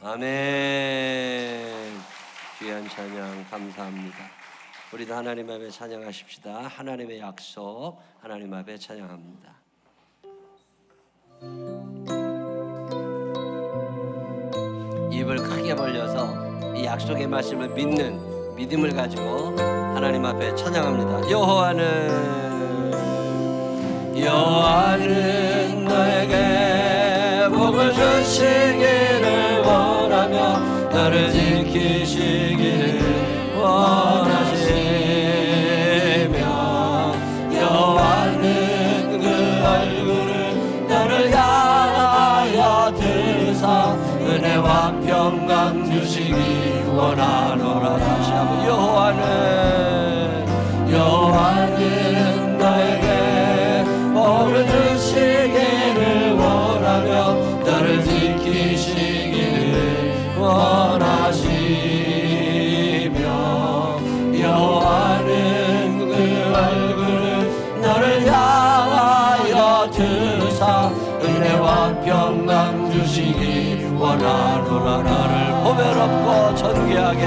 아멘. 귀한 찬양 감사합니다. 우리도 하나님 앞에 찬양하십시다. 하나님의 약속, 하나님 앞에 찬양합니다. 입을 크게 벌려서 이 약속의 말씀을 믿는 믿음을 가지고 하나님 앞에 찬양합니다. 여호와는 너에게 복을 주시기를 원하며 너를 지키시기를 원하시며 여호와는 그 얼굴을 너를 향하여 드사 은혜와 평강 주시기 원하노라. 다시 한번 여호와는 너에게 복을 주시기를 원하며 너를 지키시기를 원하시며 여호와는 그 얼굴을 너를 향하여 드사 은혜와 평강 주시기 원하노라. 너를 보배롭고 존귀하게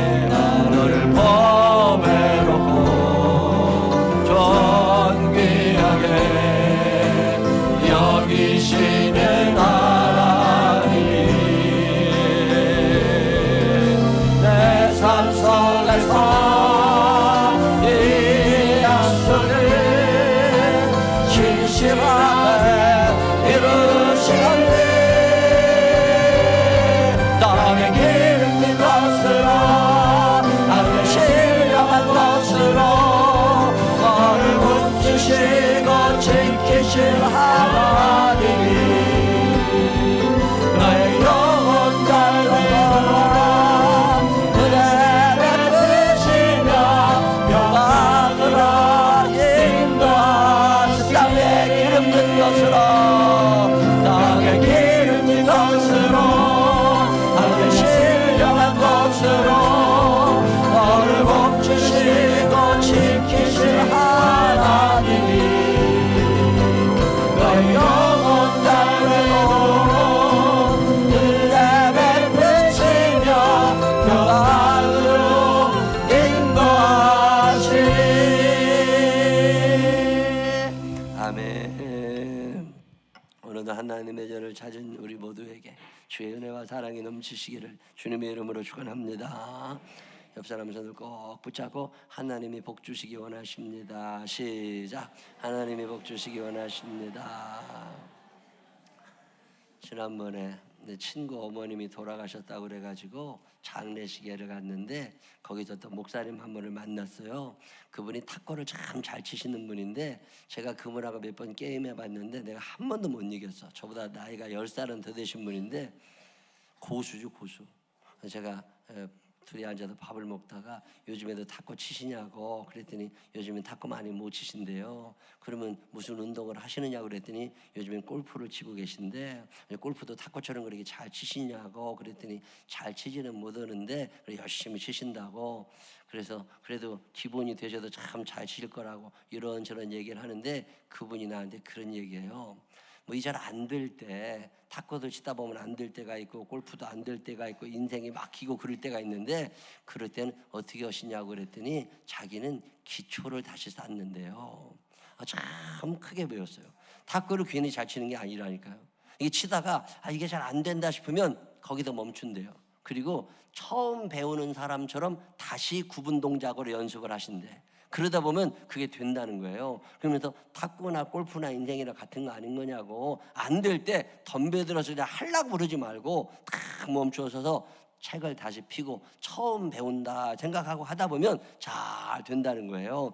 너를 보배롭고 존귀하게 여기시는 하나님 내 삶 속에서 이 약속을 신실하게 이루시옵니 땅의 기름진 것으로 하늘의 신령한 것으로 너를 붙드시고 지키실 하나님이 너의 영혼 달려라 은혜 베푸시며 평강으로 인도하시 땅의 기름진 것으로 땅의 기름진 것으로 하늘의 신령한 것으로 너를 복주시고 지키실 하나님이 너의 영혼 달래고 은혜 베푸시며 평강으로 인도하시리. 아멘. 오늘도 하나님의 전을 찾은 우리 모두에게 주의 은혜와 사랑이 넘치시기를 주님의 이름으로 축원합니다. 옆 사람 손을 꼭 붙잡고 하나님이 복 주시기 원하십니다. 시작. 하나님이 복 주시기 원하십니다. 지난번에 내 친구 어머님이 돌아가셨다고 그래가지고 장례식에를 갔는데 거기서 또 목사님 한 분을 만났어요. 그분이 탁구를 참 잘 치시는 분인데 제가 그분하고 몇 번 게임해봤는데 내가 한 번도 못 이겼어. 저보다 나이가 10살은 더 되신 분인데 고수죠, 고수. 제가 둘이 앉아서 밥을 먹다가 요즘에도 탁구 치시냐고 그랬더니 요즘엔 탁구 많이 못 치신대요. 그러면 무슨 운동을 하시느냐고 그랬더니 요즘엔 골프를 치고 계신데 골프도 탁구처럼 그렇게 잘 치시냐고 그랬더니 잘 치지는 못하는데 열심히 치신다고. 그래서 그래도 기본이 되셔도 참 잘 치실 거라고 이런저런 얘기를 하는데 그분이 나한테 그런 얘기예요. 뭐 이 잘 안 될 때 탁구도 치다 보면 안 될 때가 있고 골프도 안 될 때가 있고 인생이 막히고 그럴 때가 있는데 그럴 때는 어떻게 하시냐고 그랬더니 자기는 기초를 다시 쌓는데요. 참 크게 배웠어요. 탁구를 괜히 잘 치는 게 아니라니까요. 이게 치다가 이게 잘 안 된다 싶으면 거기서 멈춘대요. 그리고 처음 배우는 사람처럼 다시 구분 동작으로 연습을 하신대. 그러다 보면 그게 된다는 거예요. 그러면서 탁구나 골프나 인생이나 같은 거 아닌 거냐고. 안 될 때 덤벼들어서 그냥 하려고 그러지 말고 탁 멈춰서서 책을 다시 펴고 처음 배운다 생각하고 하다 보면 잘 된다는 거예요.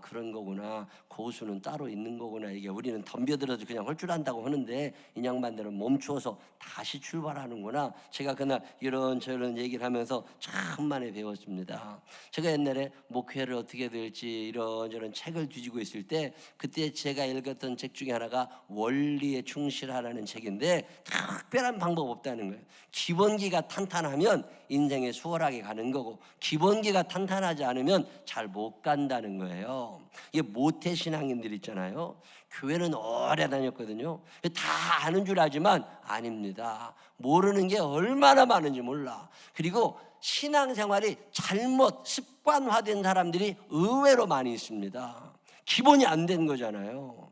그런 거구나. 고수는 따로 있는 거구나. 이게 우리는 덤벼들어서 그냥 할 줄 안다고 하는데 이 양반들은 멈추어서 다시 출발하는구나. 제가 그날 이런저런 얘기를 하면서 참 많이 배웠습니다. 제가 옛날에 목회를 어떻게 될지 이런저런 책을 뒤지고 있을 때 그때 제가 읽었던 책 중에 하나가 원리에 충실하라는 책인데 특별한 방법 없다는 거예요. 기본기가 탄탄하면 수월하면 인생이 수월하게 가는 거고, 기본기가 탄탄하지 않으면 잘 못 간다는 거예요. 이게 모태 신앙인들 있잖아요. 교회는 오래 다녔거든요. 다 아는 줄 알지만 아닙니다. 모르는 게 얼마나 많은지 몰라. 그리고 신앙생활이 잘못 습관화된 사람들이 의외로 많이 있습니다. 기본이 안 된 거잖아요.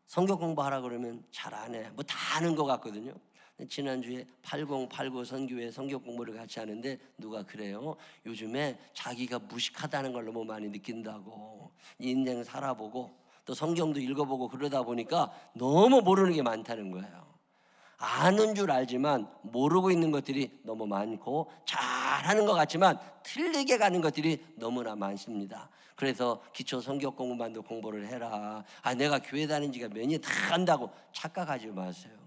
성경 공부하라 그러면 잘 안 해. 뭐 다 아는 것 같거든요. 지난주에 8089 선교회 성경 공부를 같이 하는데 누가 그래요? 요즘에 자기가 무식하다는 걸 너무 많이 느낀다고. 인생 살아보고 또 성경도 읽어보고 그러다 보니까 너무 모르는 게 많다는 거예요. 아는 줄 알지만 모르고 있는 것들이 너무 많고, 잘하는 것 같지만 틀리게 가는 것들이 너무나 많습니다. 그래서 기초 성경 공부만도 공부를 해라. 내가 교회 다닌 지가 몇 년 다 안다고 착각하지 마세요.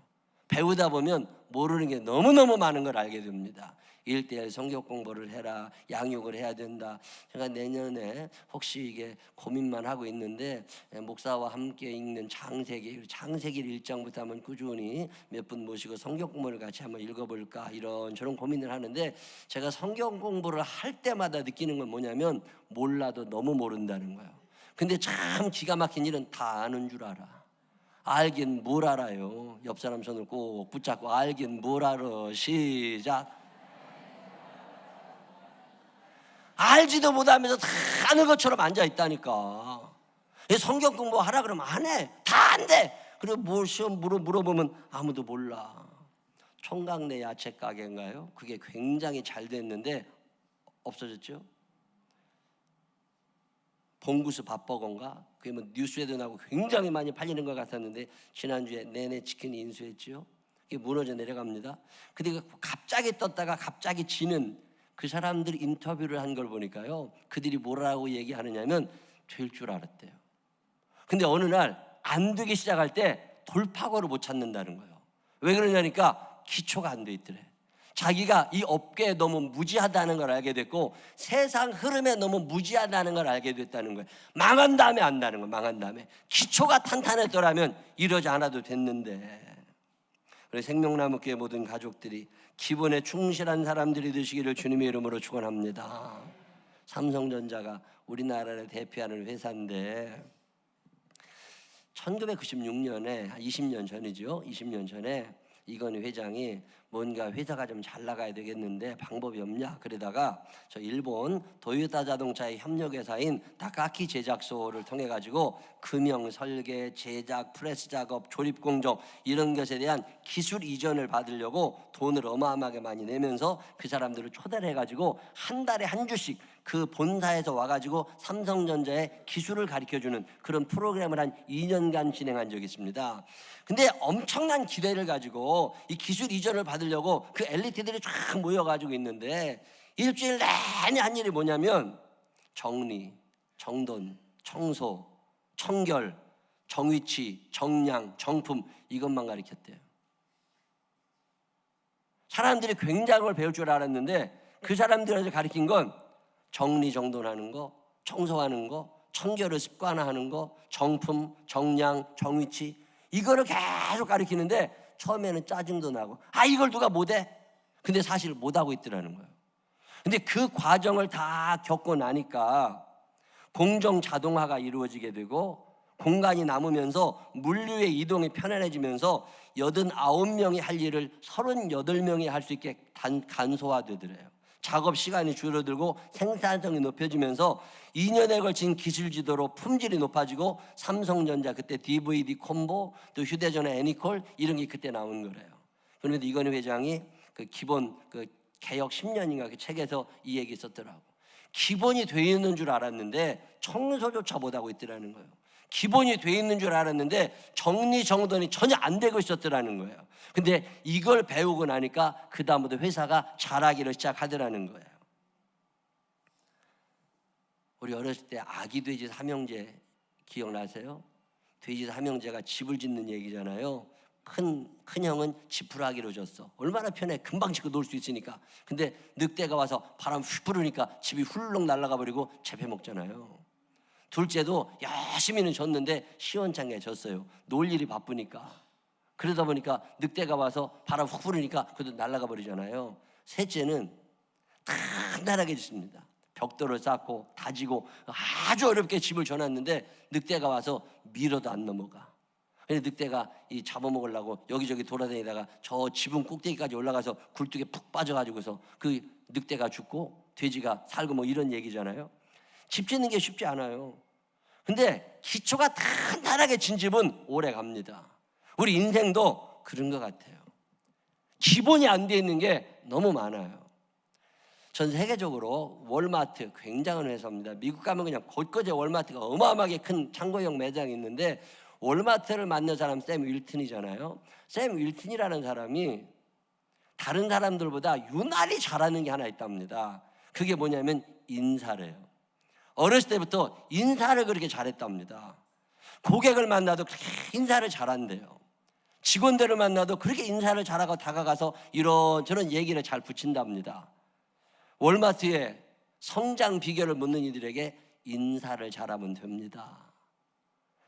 배우다 보면 모르는 게 너무너무 많은 걸 알게 됩니다. 1:1 성경 공부를 해라. 양육을 해야 된다. 제가 내년에 혹시 이게 고민만 하고 있는데, 목사와 함께 읽는 창세기 1장부터 한번 꾸준히 몇 분 모시고 성경 공부를 같이 한번 읽어볼까, 이런저런 고민을 하는데, 제가 성경 공부를 할 때마다 느끼는 건 뭐냐면 몰라도 너무 모른다는 거예요. 근데 참 기가 막힌 일은 다 아는 줄 알아. 알긴 뭘 알아요. 옆 사람 손을 꼭 붙잡고 알긴 뭘 알아. 시작. 알지도 못하면서 다 아는 것처럼 앉아있다니까. 성경 공부하라 그러면 안 해. 다 안 돼. 그리고 뭘 시험 물어보면 아무도 몰라. 총각내 야채 가게인가요? 그게 굉장히 잘 됐는데 없어졌죠. 봉구수 밥버거인가? 그게 뭐 뉴스에도 나오고 굉장히 많이 팔리는 것 같았는데, 지난주에 내내 치킨 인수했죠. 그게 무너져 내려갑니다. 근데 갑자기 떴다가 갑자기 지는 그 사람들 인터뷰를 한 걸 보니까요, 그들이 뭐라고 얘기하느냐면 될 줄 알았대요. 근데 어느 날 안 되기 시작할 때 돌파구를 못 찾는다는 거예요. 왜 그러냐니까 기초가 안 돼 있더래. 자기가 이 업계에 너무 무지하다는 걸 알게 됐고, 세상 흐름에 너무 무지하다는 걸 알게 됐다는 거예요. 망한 다음에 안다는 거예요. 망한 다음에. 기초가 탄탄했더라면 이러지 않아도 됐는데. 우리 생명나무교회 모든 가족들이 기본에 충실한 사람들이 되시기를 주님의 이름으로 축원합니다. 삼성전자가 우리나라를 대표하는 회사인데, 1996년에 20년 전이죠. 20년 전에 이건희 회장이 뭔가 회사가 좀 잘 나가야 되겠는데 방법이 없냐, 그러다가 저 일본 도요타 자동차의 협력회사인 다카키 제작소를 통해 가지고 금형 설계, 제작, 프레스 작업, 조립 공정 이런 것에 대한 기술 이전을 받으려고 돈을 어마어마하게 많이 내면서 그 사람들을 초대를 해가지고 한 달에 한 주씩 그 본사에서 와가지고 삼성전자의 기술을 가르쳐주는 그런 프로그램을 한 2년간 진행한 적이 있습니다. 근데 엄청난 기대를 가지고 이 기술 이전을 받으려고 그 엘리트들이 쫙 모여가지고 있는데, 일주일 내내 한 일이 뭐냐면 정리, 정돈, 청소, 청결, 정위치, 정량, 정품, 이것만 가르쳤대요. 사람들이 굉장한 걸 배울 줄 알았는데 그 사람들한테 가르친 건 정리정돈하는 거, 청소하는 거, 청결을 습관화하는 거, 정품, 정량, 정위치, 이거를 계속 가르치는데 처음에는 짜증도 나고 이걸 누가 못해? 근데 사실 못하고 있더라는 거예요. 근데 그 과정을 다 겪고 나니까 공정 자동화가 이루어지게 되고 공간이 남으면서 물류의 이동이 편안해지면서 89명이 할 일을 38명이 할 수 있게 간소화되더래요. 작업 시간이 줄어들고 생산성이 높여지면서 2년에 걸친 기술 지도로 품질이 높아지고, 삼성전자 그때 DVD 콤보, 또 휴대전화 애니콜 이런 게 그때 나온 거래요. 그런데 이건희 회장이 그 기본 그 개혁 10년인가 그 책에서 이 얘기 썼더라고. 기본이 돼 있는 줄 알았는데 청소조차 못하고 있더라는 거예요. 기본이 돼 있는 줄 알았는데 정리정돈이 전혀 안 되고 있었더라는 거예요. 근데 이걸 배우고 나니까 그 다음부터 회사가 잘하기를 시작하더라는 거예요. 우리 어렸을 때 아기 돼지 삼형제 기억나세요? 돼지 삼형제가 집을 짓는 얘기잖아요. 큰 형은 지푸라기로 줬어. 얼마나 편해. 금방 짓고 놀 수 있으니까. 근데 늑대가 와서 바람 휙 부르니까 집이 훌렁 날아가 버리고 재패 먹잖아요. 둘째도 열심히는 줬는데 시원찮게 줬어요. 놀 일이 바쁘니까. 그러다 보니까 늑대가 와서 바람 훅 불으니까 그것도 날아가 버리잖아요. 셋째는 단단하게 짓습니다. 벽돌을 쌓고 다지고 아주 어렵게 집을 져놨는데 늑대가 와서 밀어도 안 넘어가. 그래서 늑대가 이 잡아먹으려고 여기저기 돌아다니다가 저 지붕 꼭대기까지 올라가서 굴뚝에 푹 빠져가지고서 그 늑대가 죽고 돼지가 살고 뭐 이런 얘기잖아요. 집 짓는 게 쉽지 않아요. 근데 기초가 단단하게 진 집은 오래 갑니다. 우리 인생도 그런 것 같아요. 기본이 안 돼 있는 게 너무 많아요. 전 세계적으로 월마트 굉장한 회사입니다. 미국 가면 그냥 곳곳에 월마트가 어마어마하게 큰 창고형 매장이 있는데 월마트를 만든 사람 샘 윌튼이잖아요. 샘 윌튼이라는 사람이 다른 사람들보다 유난히 잘하는 게 하나 있답니다. 그게 뭐냐면 인사래요. 어렸을 때부터 인사를 그렇게 잘했답니다. 고객을 만나도 그렇게 인사를 잘한대요. 직원들을 만나도 그렇게 인사를 잘하고 다가가서 이런저런 얘기를 잘 붙인답니다. 월마트에 성장 비결을 묻는 이들에게 인사를 잘하면 됩니다.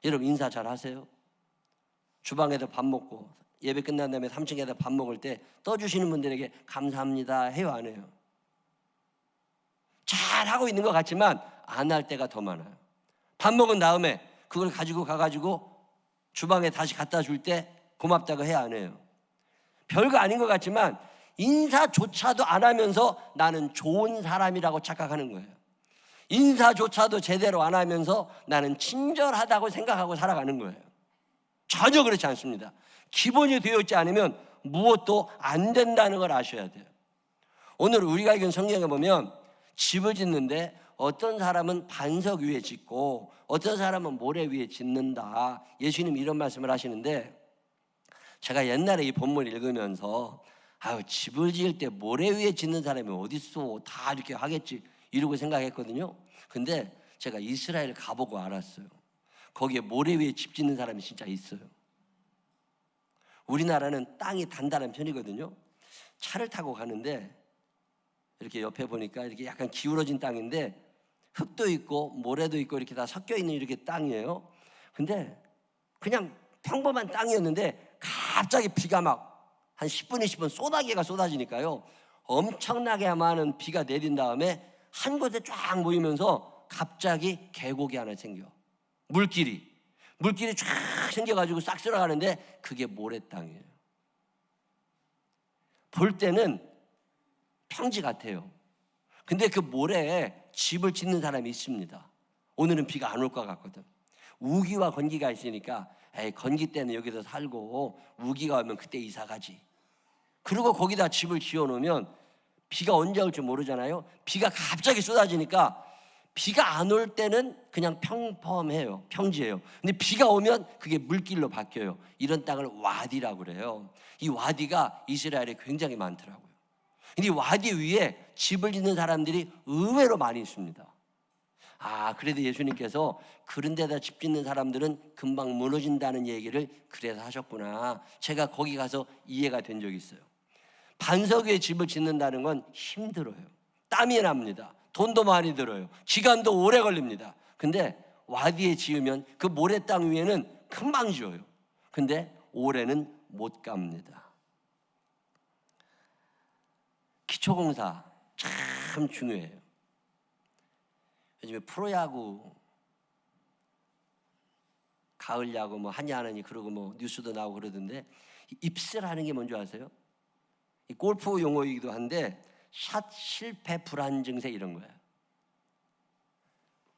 여러분 인사 잘하세요? 주방에서 밥 먹고 예배 끝난 다음에 3층에서 밥 먹을 때 떠주시는 분들에게 감사합니다 해요, 안 해요? 잘하고 있는 것 같지만 안 할 때가 더 많아요. 밥 먹은 다음에 그걸 가지고 가가지고 주방에 다시 갖다 줄 때 고맙다고 해야 안 해요? 별거 아닌 것 같지만 인사조차도 안 하면서 나는 좋은 사람이라고 착각하는 거예요. 인사조차도 제대로 안 하면서 나는 친절하다고 생각하고 살아가는 거예요. 전혀 그렇지 않습니다. 기본이 되어 있지 않으면 무엇도 안 된다는 걸 아셔야 돼요. 오늘 우리가 읽은 성경에 보면 집을 짓는데 어떤 사람은 반석 위에 짓고 어떤 사람은 모래 위에 짓는다. 예수님 이런 말씀을 하시는데 제가 옛날에 이 본문을 읽으면서 집을 지을 때 모래 위에 짓는 사람이 어딨어, 다 이렇게 하겠지 이러고 생각했거든요. 근데 제가 이스라엘 가보고 알았어요. 거기에 모래 위에 집 짓는 사람이 진짜 있어요. 우리나라는 땅이 단단한 편이거든요. 차를 타고 가는데 이렇게 옆에 보니까 이렇게 약간 기울어진 땅인데 흙도 있고 모래도 있고 이렇게 다 섞여 있는 이렇게 땅이에요. 근데 그냥 평범한 땅이었는데 갑자기 비가 막 한 10분, 20분 쏟아기가 쏟아지니까요. 엄청나게 많은 비가 내린 다음에 한 곳에 쫙 모이면서 갑자기 계곡이 하나 생겨. 물길이 쫙 생겨가지고 싹 쓸어가는데 그게 모래 땅이에요. 볼 때는 평지 같아요. 근데 그 모래에 집을 짓는 사람이 있습니다. 오늘은 비가 안 올 것 같거든. 우기와 건기가 있으니까 건기 때는 여기서 살고 우기가 오면 그때 이사 가지. 그리고 거기다 집을 지어놓으면 비가 언제 올지 모르잖아요. 비가 갑자기 쏟아지니까 비가 안 올 때는 그냥 평범해요. 평지예요. 근데 비가 오면 그게 물길로 바뀌어요. 이런 땅을 와디라고 그래요. 이 와디가 이스라엘에 굉장히 많더라고요. 근데 이 와디 위에 집을 짓는 사람들이 의외로 많이 있습니다. 그래도 예수님께서 그런 데다 집 짓는 사람들은 금방 무너진다는 얘기를 그래서 하셨구나. 제가 거기 가서 이해가 된 적이 있어요. 반석 위에 집을 짓는다는 건 힘들어요. 땀이 납니다. 돈도 많이 들어요. 기간도 오래 걸립니다. 근데 와디에 지으면 그 모래 땅 위에는 금방 지어요. 근데 오래는 못 갑니다. 기초공사 참 중요해요. 요즘에 프로야구, 가을야구 뭐 하냐 안 하니 그러고 뭐 뉴스도 나오고 그러던데 입스라는 게 뭔지 아세요? 이 골프 용어이기도 한데 샷 실패 불안 증세 이런 거예요.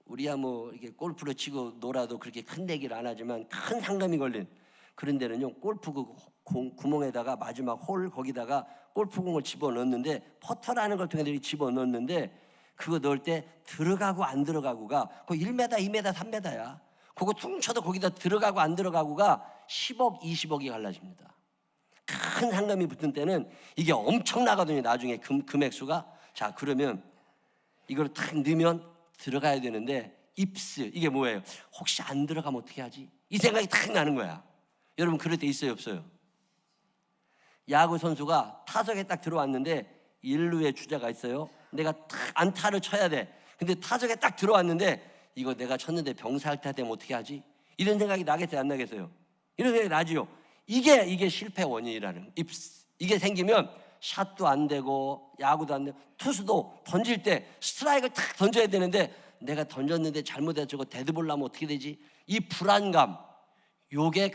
우리야 뭐 이렇게 골프로 치고 놀아도 그렇게 큰 내기를 안 하지만 큰 상금이 걸린 그런 데는요, 골프 그 구멍에다가 마지막 홀 거기다가 골프공을 집어넣는데 퍼터라는 걸 통해 집어넣는데 그거 넣을 때 들어가고 안 들어가고가 그 1m, 2m, 3m야. 그거 퉁 쳐도 거기다 들어가고 안 들어가고가 10억, 20억이 갈라집니다. 큰 상금이 붙은 때는 이게 엄청나거든요. 나중에 금액수가. 자, 그러면 이걸 탁 넣으면 들어가야 되는데 입스, 이게 뭐예요? 혹시 안 들어가면 어떻게 하지? 이 생각이 탁 나는 거야. 여러분 그럴 때 있어요, 없어요? 야구 선수가 타석에 딱 들어왔는데 1루에 주자가 있어요. 내가 탁 안타를 쳐야 돼. 근데 타석에 딱 들어왔는데 이거 내가 쳤는데 병살타 되면 어떻게 하지? 이런 생각이 나겠어요, 안 나겠어요? 이런 생각이 나지요. 이게 실패 원인이라는 거예요. 이게 생기면 샷도 안 되고 야구도 안 되고 투수도 던질 때 스트라이크를 탁 던져야 되는데 내가 던졌는데 잘못해서 데드볼 나면 어떻게 되지? 이 불안감, 요게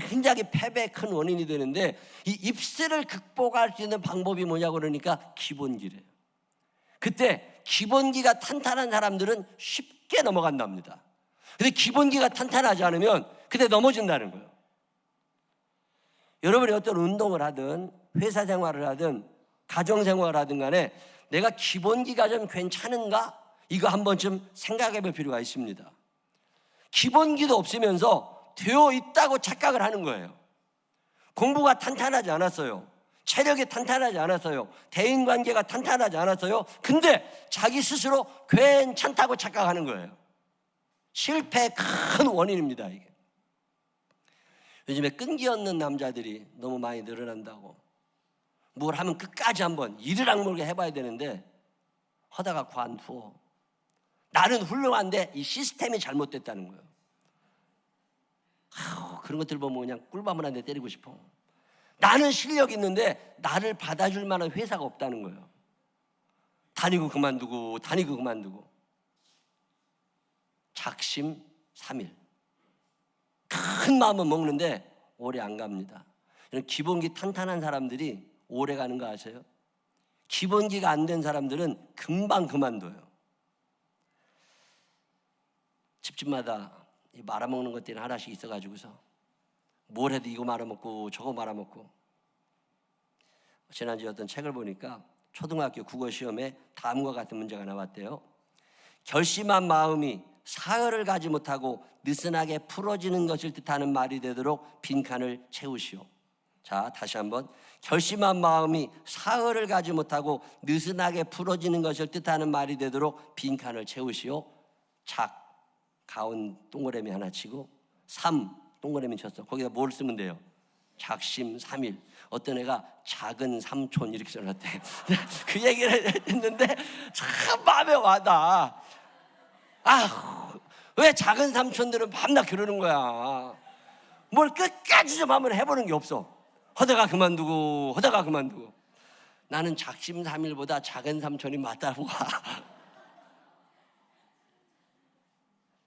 굉장히 패배의 큰 원인이 되는데, 이 입스를 극복할 수 있는 방법이 뭐냐고 그러니까 기본기래요. 그때 기본기가 탄탄한 사람들은 쉽게 넘어간답니다. 근데 기본기가 탄탄하지 않으면 그때 넘어진다는 거예요. 여러분이 어떤 운동을 하든 회사 생활을 하든 가정 생활을 하든 간에 내가 기본기가 좀 괜찮은가? 이거 한 번쯤 생각해 볼 필요가 있습니다. 기본기도 없으면서 되어 있다고 착각을 하는 거예요. 공부가 탄탄하지 않았어요. 체력이 탄탄하지 않았어요. 대인관계가 탄탄하지 않았어요. 근데 자기 스스로 괜찮다고 착각하는 거예요. 실패의 큰 원인입니다, 이게. 요즘에 끈기 없는 남자들이 너무 많이 늘어난다고. 뭘 하면 끝까지 한번 이를 악물게 해봐야 되는데 하다가 관두어. 나는 훌륭한데 이 시스템이 잘못됐다는 거예요. 그런 것들 보면 그냥 꿀밤을 한 대 때리고 싶어. 나는 실력 있는데 나를 받아줄 만한 회사가 없다는 거예요. 다니고 그만두고 다니고 그만두고. 작심삼일. 큰 마음은 먹는데 오래 안 갑니다. 이런 기본기 탄탄한 사람들이 오래 가는 거 아세요? 기본기가 안 된 사람들은 금방 그만둬요. 집집마다 말아먹는 것들이 하나씩 있어가지고서 뭘 해도 이거 말아먹고 저거 말아먹고. 지난주에 어떤 책을 보니까 초등학교 국어시험에 다음과 같은 문제가 나왔대요. 결심한 마음이 사흘을 가지 못하고 느슨하게 풀어지는 것을 뜻하는 말이 되도록 빈칸을 채우시오. 자, 다시 한번. 결심한 마음이 사흘을 가지 못하고 느슨하게 풀어지는 것을 뜻하는 말이 되도록 빈칸을 채우시오. 작, 가운 동그라미 하나 치고 3 동그라미 쳤어. 거기다 뭘 쓰면 돼요? 작심삼일. 어떤 애가 작은 삼촌 이렇게 써놨대. 그 얘기를 했는데 참 마음에 와닿아. 왜 작은 삼촌들은 밤낮 그러는 거야? 뭘 끝까지 좀 한번 해보는 게 없어. 하다가 그만두고 나는 작심삼일보다 작은 삼촌이 맞다고 봐.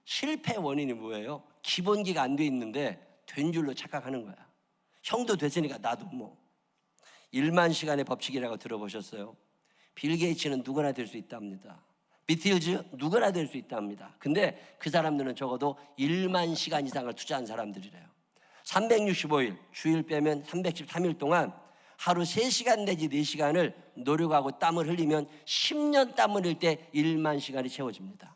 실패 원인이 뭐예요? 기본기가 안 돼 있는데 된 줄로 착각하는 거야. 형도 됐으니까 나도 뭐. 1만 시간의 법칙이라고 들어보셨어요? 빌 게이츠는 누구나 될 수 있답니다. 비틀즈 누구나 될 수 있답니다. 근데 그 사람들은 적어도 1만 시간 이상을 투자한 사람들이래요. 365일, 주일 빼면 313일 동안 하루 3시간 내지 4시간을 노력하고 땀을 흘리면 10년 땀을 흘릴 때 1만 시간이 채워집니다.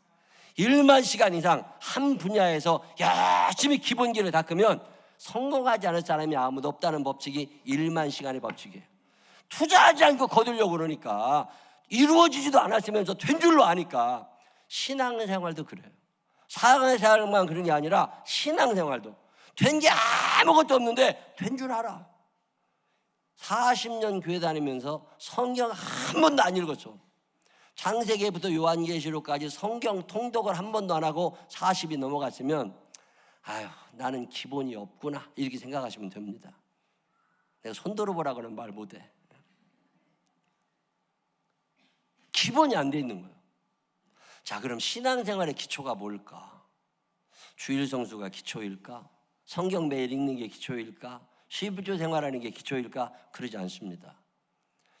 1만 시간 이상 한 분야에서 열심히 기본기를 닦으면 성공하지 않을 사람이 아무도 없다는 법칙이 1만 시간의 법칙이에요. 투자하지 않고 거두려고 그러니까 이루어지지도 않았으면서 된 줄로 아니까. 신앙생활도 그래요. 사회생활만 그런 게 아니라 신앙생활도 된 게 아무것도 없는데 된 줄 알아. 40년 교회 다니면서 성경 한 번도 안 읽었어. 창세기부터 요한계시록까지 성경 통독을 한 번도 안 하고 40이 넘어갔으면 나는 기본이 없구나 이렇게 생각하시면 됩니다. 내가 손 들어보라고는 말 못해. 기본이 안 돼 있는 거예요. 자, 그럼 신앙생활의 기초가 뭘까? 주일 성수가 기초일까? 성경 매일 읽는 게 기초일까? 12주 생활하는 게 기초일까? 그러지 않습니다.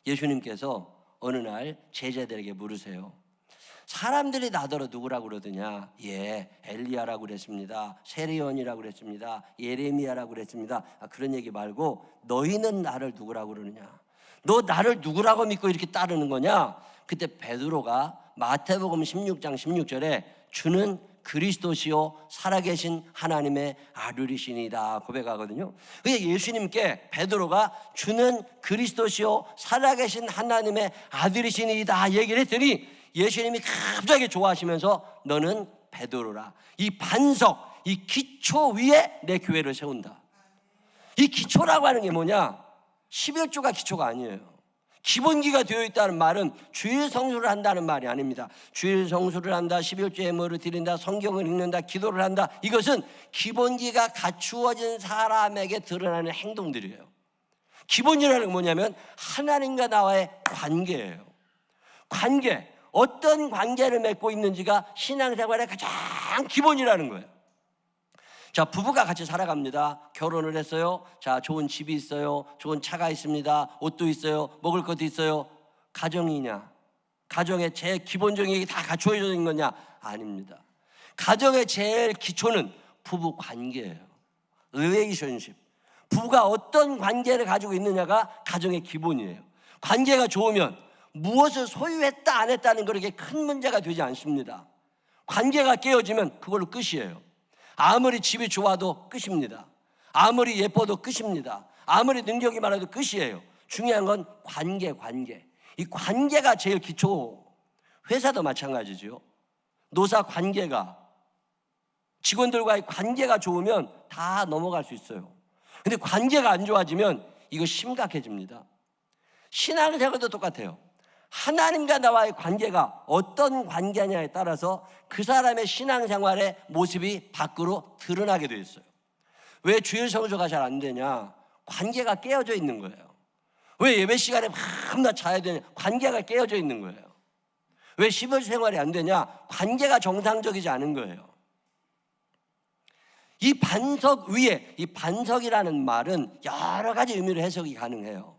예수님께서 어느 날 제자들에게 물으세요. 사람들이 나더러 누구라고 그러더냐? 엘리야라고 그랬습니다. 세례요한이라고 그랬습니다. 예레미야라고 그랬습니다. 그런 얘기 말고 너희는 나를 누구라고 그러느냐? 너 나를 누구라고 믿고 이렇게 따르는 거냐? 그때 베드로가 마태복음 16장 16절에 주는 그리스도시요 살아계신 하나님의 아들이시니이다 고백하거든요. 그게 예수님께 베드로가 주는 그리스도시요 살아계신 하나님의 아들이시니이다 얘기를 했더니 예수님이 갑자기 좋아하시면서 너는 베드로라. 이 반석, 이 기초 위에 내 교회를 세운다. 이 기초라고 하는 게 뭐냐? 11조가 기초가 아니에요. 기본기가 되어 있다는 말은 주일 성수를 한다는 말이 아닙니다. 주일 성수를 한다, 11조 예물을 드린다, 성경을 읽는다, 기도를 한다, 이것은 기본기가 갖추어진 사람에게 드러나는 행동들이에요. 기본이라는 건 뭐냐면 하나님과 나와의 관계예요. 관계, 어떤 관계를 맺고 있는지가 신앙생활의 가장 기본이라는 거예요. 자, 부부가 같이 살아갑니다. 결혼을 했어요. 자, 좋은 집이 있어요. 좋은 차가 있습니다. 옷도 있어요. 먹을 것도 있어요. 가정이냐? 가정의 제일 기본적인 게 다 갖춰져 있는 거냐? 아닙니다. 가정의 제일 기초는 부부 관계예요. relationship. 부부가 어떤 관계를 가지고 있느냐가 가정의 기본이에요. 관계가 좋으면 무엇을 소유했다 안 했다는 그렇게 큰 문제가 되지 않습니다. 관계가 깨어지면 그걸로 끝이에요. 아무리 집이 좋아도 끝입니다. 아무리 예뻐도 끝입니다. 아무리 능력이 많아도 끝이에요. 중요한 건 관계. 이 관계가 제일 기초. 회사도 마찬가지죠. 노사 관계가, 직원들과의 관계가 좋으면 다 넘어갈 수 있어요. 근데 관계가 안 좋아지면 이거 심각해집니다. 신앙생활도 똑같아요. 하나님과 나와의 관계가 어떤 관계냐에 따라서 그 사람의 신앙생활의 모습이 밖으로 드러나게 돼 있어요. 왜 주일 성수가 잘 안 되냐? 관계가 깨어져 있는 거예요. 왜 예배 시간에 밤낮 자야 되냐? 관계가 깨어져 있는 거예요. 왜 12월 생활이 안 되냐? 관계가 정상적이지 않은 거예요. 이 반석 위에, 이 반석이라는 말은 여러 가지 의미로 해석이 가능해요.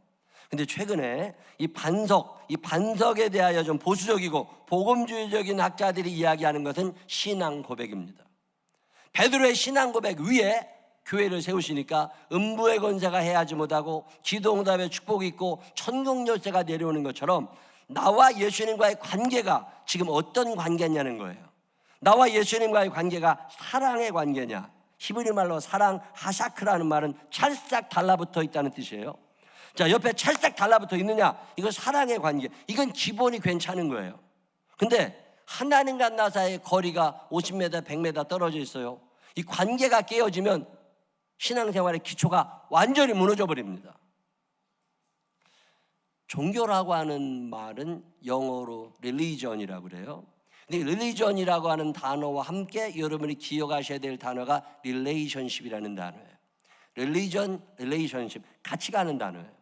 근데 최근에 이 반석에 대하여 좀 보수적이고 복음주의적인 학자들이 이야기하는 것은 신앙 고백입니다. 베드로의 신앙 고백 위에 교회를 세우시니까 음부의 권세가 해하지 못하고 기도응답의 축복이 있고 천국 열쇠가 내려오는 것처럼 나와 예수님과의 관계가 지금 어떤 관계냐는 거예요. 나와 예수님과의 관계가 사랑의 관계냐? 히브리 말로 사랑 하샤크라는 말은 찰싹 달라붙어 있다는 뜻이에요. 자, 옆에 찰싹 달라붙어 있느냐? 이거 사랑의 관계. 이건 기본이 괜찮은 거예요. 근데 하나님과 나 사이의 거리가 50m, 100m 떨어져 있어요. 이 관계가 깨어지면 신앙생활의 기초가 완전히 무너져 버립니다. 종교라고 하는 말은 영어로 religion이라고 그래요. 근데 religion이라고 하는 단어와 함께 여러분이 기억하셔야 될 단어가 relationship이라는 단어예요. religion, relationship 같이 가는 단어예요.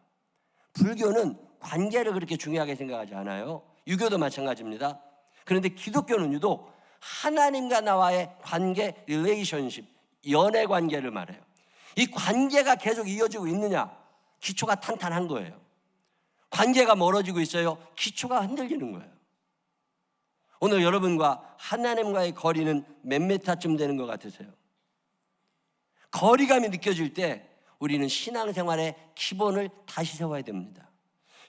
불교는 관계를 그렇게 중요하게 생각하지 않아요. 유교도 마찬가지입니다. 그런데 기독교는 유독 하나님과 나와의 관계, relationship, 연애 관계를 말해요. 이 관계가 계속 이어지고 있느냐? 기초가 탄탄한 거예요. 관계가 멀어지고 있어요. 기초가 흔들리는 거예요. 오늘 여러분과 하나님과의 거리는 몇 미터쯤 되는 것 같으세요? 거리감이 느껴질 때 우리는 신앙생활의 기본을 다시 세워야 됩니다.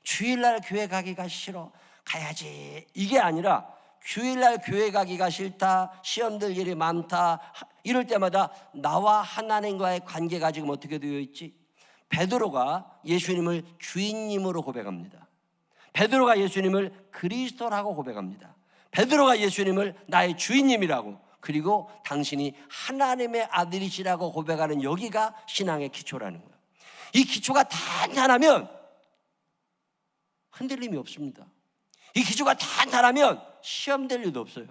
주일날 교회 가기가 싫어, 가야지, 이게 아니라 주일날 교회 가기가 싫다, 시험들 일이 많다, 이럴 때마다 나와 하나님과의 관계가 지금 어떻게 되어 있지? 베드로가 예수님을 주인님으로 고백합니다. 베드로가 예수님을 그리스도라고 고백합니다. 베드로가 예수님을 나의 주인님이라고, 그리고 당신이 하나님의 아들이시라고 고백하는 여기가 신앙의 기초라는 거예요. 이 기초가 탄탄하면 흔들림이 없습니다. 이 기초가 탄탄하면 시험될 일도 없어요.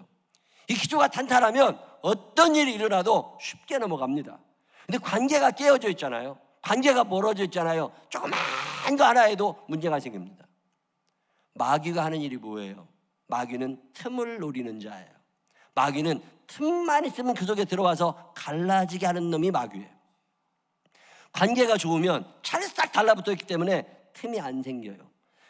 이 기초가 탄탄하면 어떤 일이 일어나도 쉽게 넘어갑니다. 근데 관계가 깨어져 있잖아요. 관계가 멀어져 있잖아요. 조그만 거 하나 해도 문제가 생깁니다. 마귀가 하는 일이 뭐예요? 마귀는 틈을 노리는 자예요. 마귀는 틈만 있으면 그 속에 들어와서 갈라지게 하는 놈이 마귀예요. 관계가 좋으면 찰싹 달라붙어 있기 때문에 틈이 안 생겨요.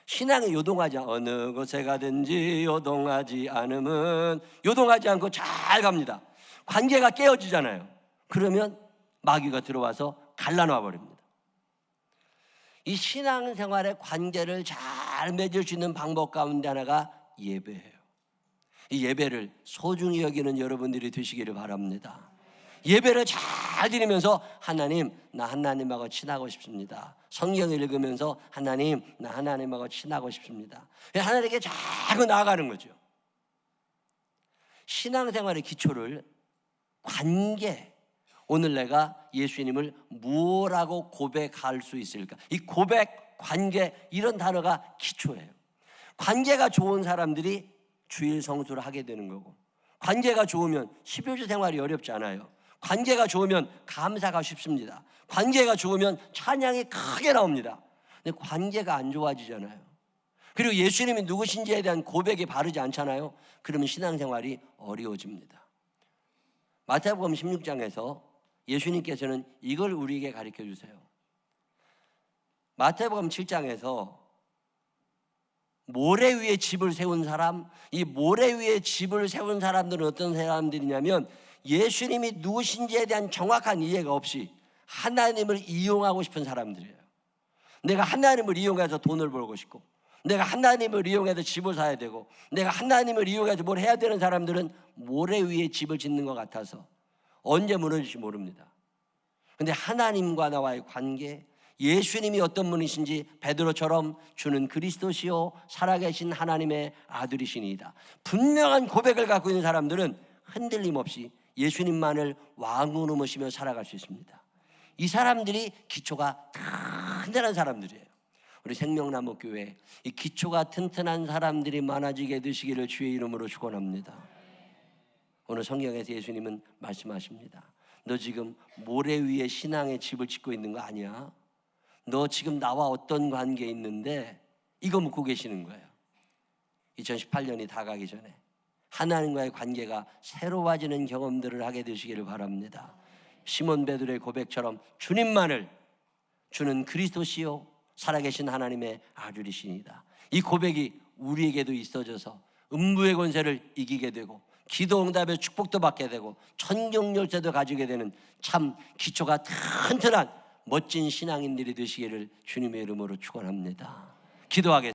신앙이 요동하지 않아. 어느 곳에 가든지 요동하지 않으면 요동하지 않고 잘 갑니다. 관계가 깨어지잖아요. 그러면 마귀가 들어와서 갈라놔 버립니다. 이 신앙생활의 관계를 잘 맺을 수 있는 방법 가운데 하나가 예배예요. 이 예배를 소중히 여기는 여러분들이 되시기를 바랍니다. 예배를 잘 드리면서 하나님, 나 하나님하고 친하고 싶습니다. 성경을 읽으면서 하나님, 나 하나님하고 친하고 싶습니다. 하나님께 자꾸 나아가는 거죠. 신앙생활의 기초를 관계, 오늘 내가 예수님을 무엇라고 고백할 수 있을까? 이 고백, 관계, 이런 단어가 기초예요. 관계가 좋은 사람들이 주일 성수를 하게 되는 거고, 관계가 좋으면 11조 생활이 어렵지 않아요. 관계가 좋으면 감사가 쉽습니다. 관계가 좋으면 찬양이 크게 나옵니다. 근데 관계가 안 좋아지잖아요. 그리고 예수님이 누구신지에 대한 고백이 바르지 않잖아요. 그러면 신앙생활이 어려워집니다. 마태복음 16장에서 예수님께서는 이걸 우리에게 가르쳐 주세요. 마태복음 7장에서 모래 위에 집을 세운 사람, 이 모래 위에 집을 세운 사람들은 어떤 사람들이냐면 예수님이 누구신지에 대한 정확한 이해가 없이 하나님을 이용하고 싶은 사람들이에요. 내가 하나님을 이용해서 돈을 벌고 싶고, 내가 하나님을 이용해서 집을 사야 되고, 내가 하나님을 이용해서 뭘 해야 되는 사람들은 모래 위에 집을 짓는 것 같아서 언제 무너질지 모릅니다. 그런데 하나님과 나와의 관계, 예수님이 어떤 분이신지 베드로처럼 주는 그리스도시요 살아계신 하나님의 아들이시니이다, 분명한 고백을 갖고 있는 사람들은 흔들림 없이 예수님만을 왕으로 모시며 살아갈 수 있습니다. 이 사람들이 기초가 튼튼한 사람들이에요. 우리 생명나무교회 이 기초가 튼튼한 사람들이 많아지게 되시기를 주의 이름으로 축원합니다. 오늘 성경에서 예수님은 말씀하십니다. 너 지금 모래 위에 신앙의 집을 짓고 있는 거 아니야? 너 지금 나와 어떤 관계에 있는데 이거 묻고 계시는 거예요. 2018년이 다 가기 전에 하나님과의 관계가 새로워지는 경험들을 하게 되시기를 바랍니다. 시몬 베드로의 고백처럼 주님만을 주는 그리스도시요 살아계신 하나님의 아들이시니다, 이 고백이 우리에게도 있어져서 음부의 권세를 이기게 되고 기도 응답의 축복도 받게 되고 천국 열쇠도 가지게 되는 참 기초가 튼튼한 멋진 신앙인들이 되시기를 주님의 이름으로 축원합니다. 기도하겠습니다.